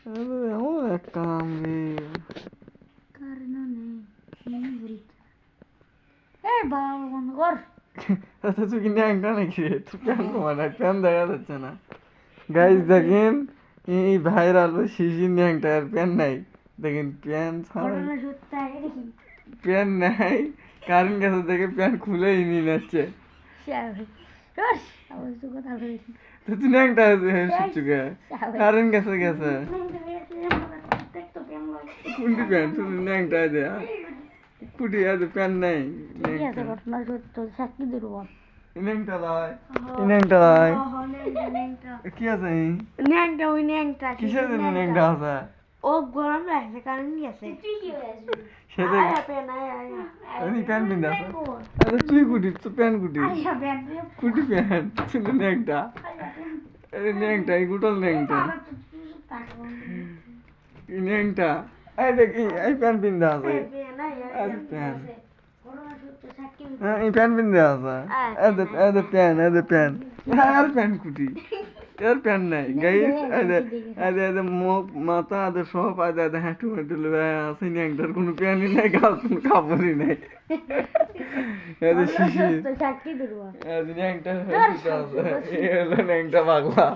এমন এক কাম রে। আচ্ছা তুই কি ন্যাংটা নাকি রে? তুই প্যান কমানা, প্যান দেখা যাচ্ছে না। গাইজ দেখেন, এই ভাইরাল শিশির ন্যাংটার প্যান নাই। দেখেন প্যান ছাড়া, প্যান নাই, কারেন্ট গেছে দেখে প্যান খুলেই নিয়ে যাচ্ছে। তো তুই ন্যাংটা চুকে, কারেন্ট গেছে গেছে। কোনটি প্যান তুই ন্যাংটা দেয়া? কুটি আছে প্যান নাই। ন্যাংটা লয়, ন্যাংটা লয়। কি আছে? কিসের জন্য ন্যাংটা আছে? ও গরম লাগছে কারণ গেছে সেটা আমি প্যান পিন্ধে আছে। আরে তুই কুটি, তুই প্যান কুটি, কুটি প্যান তুই ন্যাংটা। এই ন্যাংটা, এই গুটল ন্যাংটা, এই ন্যাংটা। এই দেখ এই প্যান পিন্ধে আছে, প্যান এই প্যান পিন্ধে আছে। এদের প্যান, এদের প্যান, আর প্যান কুটি, এর প্যান নাই। গাইস এদের মুখ মাথা এদের সব এদের হাঁটু হাঁটু আছে, ন্যাংটার কোনো প্যানই নাই, কোনো কাপড়ই নাই। এদের শিশির, এদের ন্যাংটা আছে, এই হলো ন্যাংটা পাগলা।